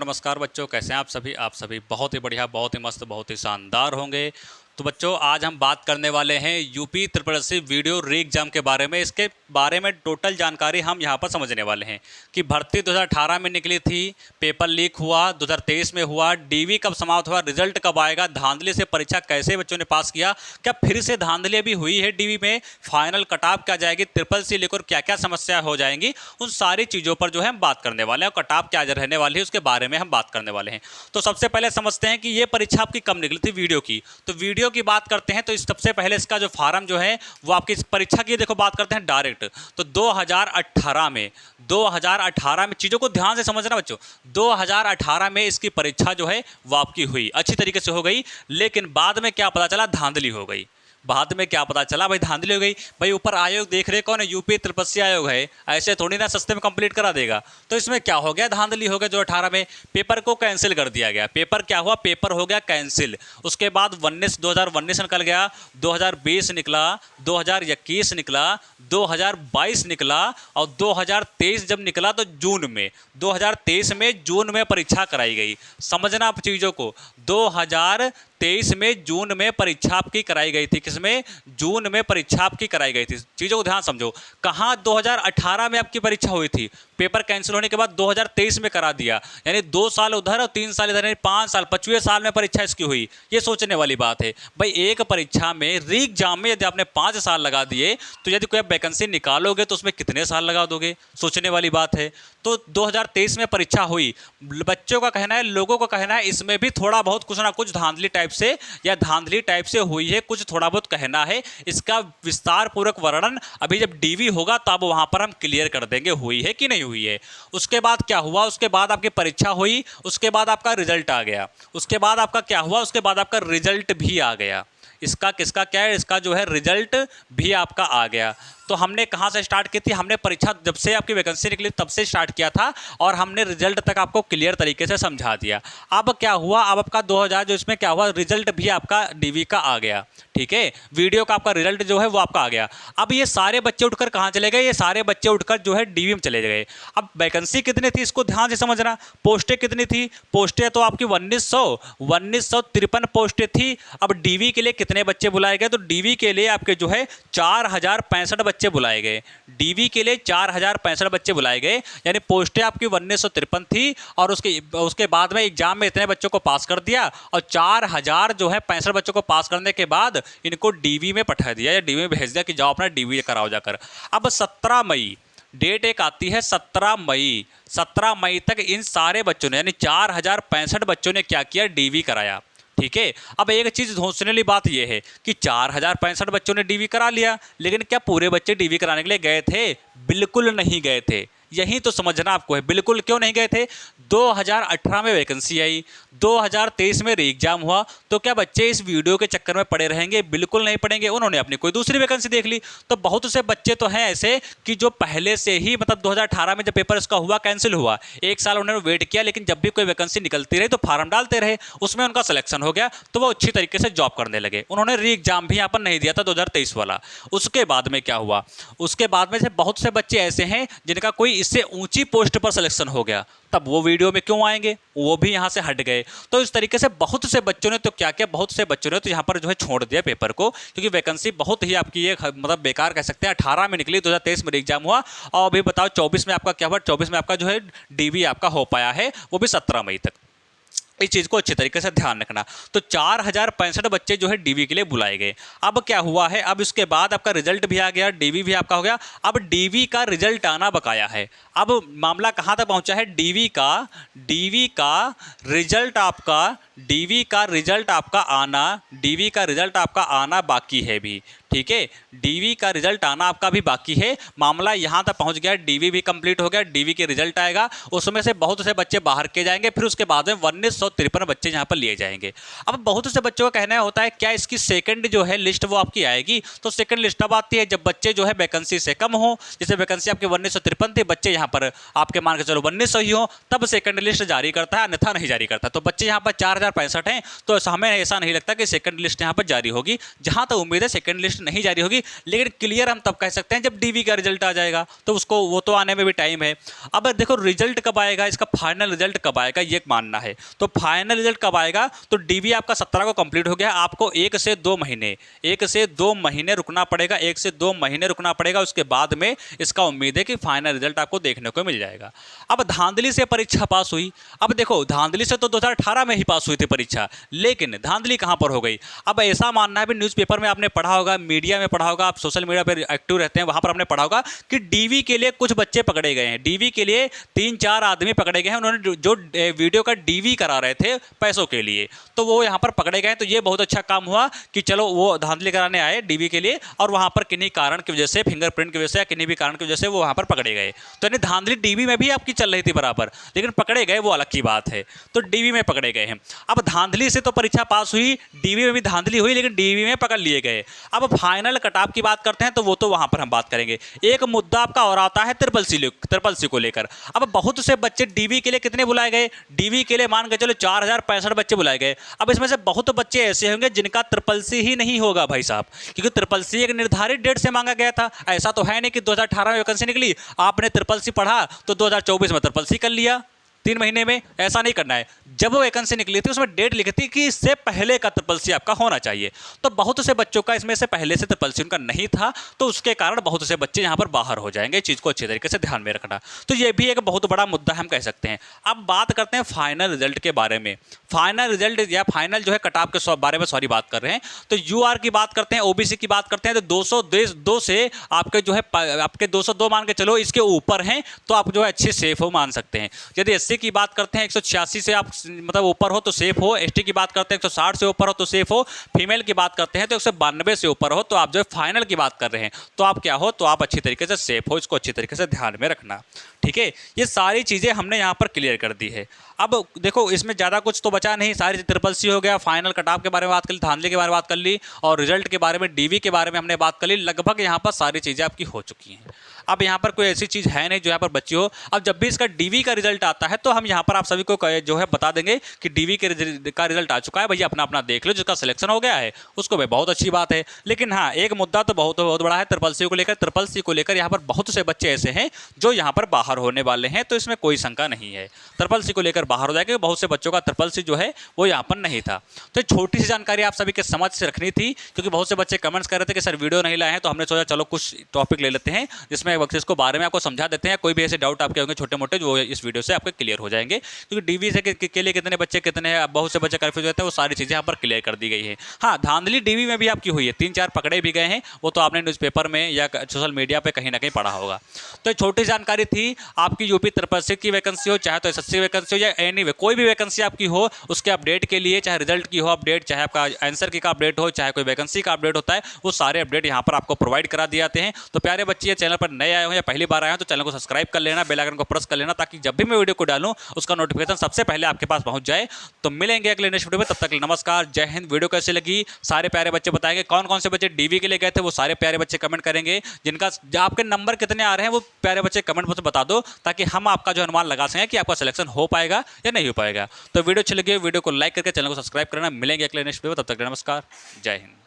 नमस्कार बच्चों, कैसे हैं आप सभी बहुत ही बढ़िया, बहुत ही मस्त, बहुत ही शानदार होंगे। तो बच्चों, आज हम बात करने वाले हैं यूपी ट्रिपल एससी वीडियो री एग्जाम के बारे में। इसके बारे में टोटल जानकारी हम यहाँ पर समझने वाले हैं कि भर्ती 2018 में निकली थी, पेपर लीक हुआ, 2023 में हुआ, डीवी कब समाप्त हुआ, रिजल्ट कब आएगा, धांधली से परीक्षा कैसे बच्चों ने पास किया, क्या फिर से धांधली अभी हुई है डीवी में, फाइनल कटऑफ क्या जाएगी, ट्रिपल सी लेकर क्या क्या समस्या हो जाएंगी, उन सारी चीज़ों पर जो है हम बात करने वाले हैं। कटऑफ क्या रहने वाली है उसके बारे में हम बात करने वाले हैं। तो सबसे पहले समझते हैं कि ये परीक्षा आपकी कब निकली थी वीडियो की। तो वीडियो की बात करते हैं तो इस सबसे पहले इसका जो फार्म जो है वो आपकी इस परीक्षा की देखो बात करते हैं डायरेक्ट। तो 2018 में चीज़ों को ध्यान से समझना बच्चों, 2018 में इसकी परीक्षा जो है वो आपकी हुई, अच्छी तरीके से हो गई। लेकिन बाद में क्या पता चला, धांधली हो गई। बाद में क्या पता चला भाई, धांधली हो गई। भाई ऊपर आयोग देख रहे कौन है, यूपी ट्रिपल एससी आयोग है, ऐसे थोड़ी ना सस्ते में कंप्लीट करा देगा। तो इसमें क्या हो गया, धांधली हो गया। जो 18 में पेपर को कैंसिल कर दिया गया। पेपर क्या हुआ, पेपर हो गया कैंसिल। उसके बाद 2019 निकल गया, 2020 निकला, 2021 निकला, 2022 निकला और 2023 जब निकला तो जून में, 2023 में जून में परीक्षा कराई गई। समझना आप चीज़ों को, 2023 में जून में परीक्षा आपकी कराई गई थी। किसमें, जून में परीक्षा आपकी कराई गई थी। चीज़ों को ध्यान समझो। कहाँ 2018 में आपकी परीक्षा हुई थी, पेपर कैंसिल होने के बाद 2023 में करा दिया, यानी 2 साल उधर और 3 साल इधर, यानी 5 साल, 5वें साल में परीक्षा इसकी हुई। ये सोचने वाली बात है भाई। एक परीक्षा में री एग्जाम में यदि आपने 5 साल लगा दिए तो यदि कोई वैकेंसी निकालोगे तो उसमें कितने साल लगा दोगे, सोचने वाली बात है। तो 2023 में परीक्षा हुई। बच्चों का कहना है, लोगों का कहना है इसमें भी थोड़ा बहुत कुछ ना कुछ धांधली टाइप से या धांधली टाइप से हुई है, कुछ थोड़ा बहुत कहना है। इसका विस्तार पूर्वक वर्णन अभी जब डीवी होगा तब वहां पर हम क्लियर कर देंगे हुई है कि नहीं हुई है। उसके बाद क्या हुआ, उसके बाद आपकी परीक्षा हुई, उसके बाद आपका रिजल्ट आ गया। उसके बाद आपका क्या हुआ, उसके बाद आपका रिजल्ट भी आ गया। इसका किसका क्या है, इसका जो है रिजल्ट भी आपका आ गया। तो हमने कहाँ से स्टार्ट की थी, हमने परीक्षा जब से आपकी वैकेंसी निकली तब से स्टार्ट किया था और हमने रिजल्ट तक आपको क्लियर तरीके से समझा दिया। अब क्या हुआ, अब आपका 2000 जो इसमें क्या हुआ, रिजल्ट भी आपका डीवी का आ गया। ठीक है, वीडियो का आपका रिजल्ट जो है वो आपका आ गया। अब ये सारे बच्चे उठकर कहाँ चले गए, ये सारे बच्चे उठकर जो है डीवी में चले गए। अब वैकेंसी कितनी थी इसको ध्यान से समझना, पोस्टें कितनी थी, पोस्टें तो आपकी 1953 पोस्टें थी। अब डीवी के लिए कितने बच्चे बुलाए गए, तो डीवी के लिए आपके जो है 4065 बच्चे बुलाए गए। डीवी के लिए 4065 बच्चे बुलाए गए, यानी पोस्टें आपकी 1953 थी और उसके बाद में एग्जाम में इतने बच्चों को पास कर दिया और 4000 जो है 65 बच्चों को पास करने के बाद इनको डीवी में पठा दिया या डीवी में भेज दिया कि जाओ अपना डीवी कराओ जाकर। अब 17 मई डेट एक आती है, 17 मई तक इन सारे बच्चों ने यानी 4065 बच्चों ने क्या किया, डीवी कराया। ठीक है, अब एक चीज सोचने वाली बात यह है कि 4065 बच्चों ने डीवी करा लिया, लेकिन क्या पूरे बच्चे डीवी कराने के लिए गए थे, बिल्कुल नहीं गए थे। यही तो समझना आपको है, बिल्कुल क्यों नहीं गए थे। 2018 में वैकेंसी आई, 2023 में री एग्जाम हुआ, तो क्या बच्चे इस वीडियो के चक्कर में पड़े रहेंगे, बिल्कुल नहीं पड़ेंगे। उन्होंने अपनी कोई दूसरी वैकेंसी देख ली। तो बहुत से बच्चे तो हैं ऐसे कि जो पहले से ही मतलब 2018 में जब पेपर इसका हुआ कैंसिल हुआ, 1 साल उन्होंने वेट किया, लेकिन जब भी कोई वैकेंसी निकलती रही तो फार्म डालते रहे, उसमें उनका सिलेक्शन हो गया तो वो अच्छी तरीके से जॉब करने लगे। उन्होंने री एग्जाम भी यहाँ पर नहीं दिया था 2023 वाला। उसके बाद में क्या हुआ, उसके बाद में से बहुत से बच्चे ऐसे हैं जिनका कोई इससे ऊंची पोस्ट पर सिलेक्शन हो गया, तब वो वीडियो में क्यों आएंगे, वो भी यहाँ से हट गए। तो इस तरीके से बहुत से बच्चों ने तो क्या किया, बहुत से बच्चों ने तो यहाँ पर जो है छोड़ दिया पेपर को, क्योंकि वैकेंसी बहुत ही आपकी ये मतलब बेकार कह सकते हैं। 18 में निकली, 2023 में एग्जाम हुआ और अभी बताओ 24 में आपका क्या हुआ, 24 में आपका जो है डीवी आपका हो पाया है, वो भी 17 मई तक। इस चीज़ को अच्छी तरीके से ध्यान रखना। तो 4065 बच्चे जो है डीवी के लिए बुलाए गए। अब क्या हुआ है, अब इसके बाद आपका रिजल्ट भी आ गया, डीवी भी आपका हो गया। अब डीवी का रिजल्ट आना बकाया है। अब मामला कहाँ तक पहुँचा है, डीवी का रिजल्ट आपका आना बाकी है भी। ठीक है, डीवी का रिजल्ट आना आपका भी बाकी है। मामला यहाँ तक पहुँच गया, डीवी भी कंप्लीट हो गया, डीवी के रिजल्ट आएगा, उसमें से बहुत से बच्चे बाहर के जाएंगे, फिर उसके बाद में 1953 बच्चे यहाँ पर लिए जाएंगे। अब बहुत से बच्चों का कहना होता है क्या इसकी सेकंड जो है लिस्ट वो आपकी आएगी, तो सेकंड लिस्ट अब आती है जब बच्चे जो है वैकेंसी से कम हो। जैसे वैकेंसी आपकी 1953 थी, बच्चे यहाँ पर आपके मान के चलो 19 सही हो तब सेकंड लिस्ट जारी करता है, अन्यथा नहीं जारी करता। तो बच्चे यहाँ पर 4065 हैं, तो हमें ऐसा नहीं लगता कि सेकंड लिस्ट यहाँ पर जारी होगी। जहाँ तक उम्मीद है सेकंड लिस्ट नहीं जारी होगी, लेकिन क्लियर हम तब कह सकते हैं जब डीवी का रिजल्ट आ जाएगा, तो उसको वो तो आने में भी टाइम है। अब देखो रिजल्ट कब आएगा, इसका फाइनल रिजल्ट कब आएगा ये मानना है। तो फाइनल रिजल्ट कब आएगा, तो डीवी आपका 17 को कंप्लीट हो गया, आपको 1 से 2 महीने रुकना पड़ेगा, 1 से 2 महीने रुकना पड़ेगा। उसके बाद में इसका उम्मीद है कि फाइनल रिजल्ट आपको देखने को मिल जाएगा। अब धांधली से परीक्षा पास हुई। अब देखो धांधली से तो 2018 में ही पास हुई थी परीक्षा, लेकिन धांधली कहां पर हो गई। अब ऐसा मानना है भी, न्यूज़पेपर में आपने पढ़ा होगा, मीडिया में पढ़ा होगा, आप सोशल मीडिया पर एक्टिव रहते हैं, वहां पर आपने पढ़ा होगा कि डीवी के लिए कुछ बच्चे पकड़े गए हैं। डीवी के लिए 3-4 आदमी पकड़े गए हैं, उन्होंने जो वीडियो का डीवी करा रहे थे पैसों के लिए, तो वो यहाँ पर पकड़े गए। तो ये बहुत अच्छा काम हुआ कि चलो वो धांधली कराने आए डीवी के लिए, और वहाँ पर किन्हीं कारण की वजह से, फिंगरप्रिंट की वजह से या किन्हीं भी कारण की वजह से वो वहाँ पर पकड़े गए। तो यानी धांधली डीवी में भी आपकी चल रही थी बराबर, लेकिन पकड़े गए वो अलग की बात है। तो डीवी में पकड़े गए हैं। अब धांधली से तो परीक्षा पास हुई, डीवी में भी धांधली हुई, लेकिन डीवी में पकड़ लिए गए। अब फाइनल कटऑफ की बात करते हैं, तो वो तो वहाँ पर हम बात करेंगे। एक मुद्दा आपका और आता है ट्रिपल सी को लेकर। अब बहुत से बच्चे डीवी के लिए कितने बुलाए गए, डीवी के लिए मान के चलो 4065 बच्चे बुलाए गए। अब इसमें से बहुत बच्चे ऐसे होंगे जिनका ट्रिपल सी ही नहीं होगा भाई साहब, क्योंकि ट्रिपल सी एक निर्धारित डेट से मांगा गया था। ऐसा तो है नहीं कि 2018 में वैकेंसी निकली, आपने ट्रिपल सी पढ़ा तो 2024 में ट्रिपल सी कर लिया 3 महीने में। ऐसा नहीं करना है। जब वो वैकेंसी निकली थी उसमें डेट लिखी थी कि इससे पहले का ट्रिपल सी आपका होना चाहिए। तो बहुत से बच्चों का इसमें से पहले से ट्रिपल सी उनका नहीं था, तो उसके कारण बहुत से बच्चे यहाँ पर बाहर हो जाएंगे। इस चीज़ को अच्छे तरीके से ध्यान में रखना। तो ये भी एक बहुत बड़ा मुद्दा हम कह सकते हैं। अब बात करते हैं फाइनल रिजल्ट के बारे में। फाइनल रिजल्ट या फाइनल जो है कटऑफ के बारे में बात कर रहे हैं। तो यूआर की बात करते हैं, ओबीसी की बात करते हैं, तो 202 से आपके जो है आपके 202 मान के चलो इसके ऊपर हैं तो आप जो है अच्छे सेफ हो मान सकते हैं। यदि एससी की बात करते हैं 186 से आप मतलब ऊपर हो तो सेफ हो, एसटी की बात करते हैं 160 से ऊपर हो तो सेफ हो, फीमेल की बात करते हैं तो 192 से ऊपर हो तो आप जो है फाइनल की बात कर रहे हैं तो आप क्या हो, तो आप अच्छी तरीके से सेफ हो। इसको अच्छी तरीके से ध्यान में रखना, ठीक है। ये सारी चीज़ें हमने यहाँ पर क्लियर कर दी है। अब देखो इसमें ज़्यादा कुछ तो बचा नहीं, सारी ट्रिपल सी हो गया, फाइनल कटऑफ के बारे में बात कर ली, धांधली के बारे में बात कर ली, और रिजल्ट के बारे में, डीवी के बारे में हमने बात कर ली। लगभग यहाँ पर सारी चीज़ें आपकी हो चुकी हैं। अब यहाँ पर कोई ऐसी चीज़ है नहीं जो यहाँ पर बची हो। अब जब भी इसका डीवी का रिजल्ट आता है तो हम यहाँ पर आप सभी को जो है बता देंगे कि डीवी के का रिजल्ट आ चुका है, भैया अपना अपना देख लो, जिसका सिलेक्शन हो गया है उसको भाई बहुत अच्छी बात है। लेकिन हाँ, एक मुद्दा तो बहुत बड़ा है ट्रिपल सी को लेकर। ट्रिपल सी को लेकर यहाँ पर बहुत से बच्चे ऐसे हैं जो यहाँ पर बाहर होने वाले हैं, तो इसमें कोई शंका नहीं है। ट्रिपल सी को लेकर बाहर हो जाएगा, बहुत से बच्चों का ट्रिपल सी जो है वो यहाँ पर नहीं था। तो छोटी सी जानकारी आप सभी के समझ से रखनी थी, क्योंकि बहुत से बच्चे कमेंट्स कर रहे थे कि सर वीडियो नहीं लाए हैं, तो हमने सोचा चलो कुछ टॉपिक ले लेते हैं जिसमें इसको बारे में आपको समझा देते हैं। कोई भी ऐसे डाउट आपके होंगे छोटे मोटे जो इस वीडियो से आपके क्लियर हो जाएंगे, क्योंकि डीवी से के लिए कितने बच्चे कितने हैं, बहुत से बच्चे कंफ्यूज रहते हैं, वो सारी चीज़ें यहाँ पर क्लियर कर दी गई है। हाँ, धांधली डीवी में भी आपकी हुई है, 3-4 पकड़े भी गए हैं, वो तो आपने न्यूज़पेपर में या सोशल मीडिया पर कहीं ना कहीं पढ़ा होगा। तो छोटी जानकारी थी आपकी। यूपी ट्रिपल सी की वैकेंसी हो, चाहे तो एसएससी की वैकेंसी हो या एनीवे कोई भी वैकेंसी आपकी हो, उसके अपडेट के लिए चाहे रिजल्ट की हो अपडेट, चाहे आपका आंसर की का अपडेट हो, चाहे कोई वैकेंसी का अपडेट होता है, वो सारे अपडेट यहाँ पर आपको प्रोवाइड करा दिए जाते हैं। तो प्यारे बच्चे, ये चैनल पर नए आए हो या पहली बार आए हो तो चैनल को सब्सक्राइब कर लेना, बेल आइकन को प्रेस कर लेना, ताकि जब भी मैं वीडियो को डालूं उसका नोटिफिकेशन सबसे पहले आपके पास पहुंच जाए। तो मिलेंगे अगले नेक्स्ट वीडियो में, तब तक नमस्कार, जय हिंद। वीडियो कैसे लगी सारे प्यारे बच्चे बताएंगे, कौन कौन से बच्चे डीवी के लिए गए थे वो सारे प्यारे बच्चे कमेंट करेंगे। जिनका आपके नंबर कितने आ रहे हैं वो प्यारे बच्चे कमेंट बॉक्स में बता दो, ताकि हम आपका जो अनुमान लगा सकें कि आपका सिलेक्शन हो पाएगा या नहीं हो पाएगा। तो वीडियो अच्छी लगी वीडियो को लाइक करके चैनल को सब्सक्राइब करना। मिलेंगे अगले नेक्स्ट वीडियो, तब तक नमस्कार, जय हिंद।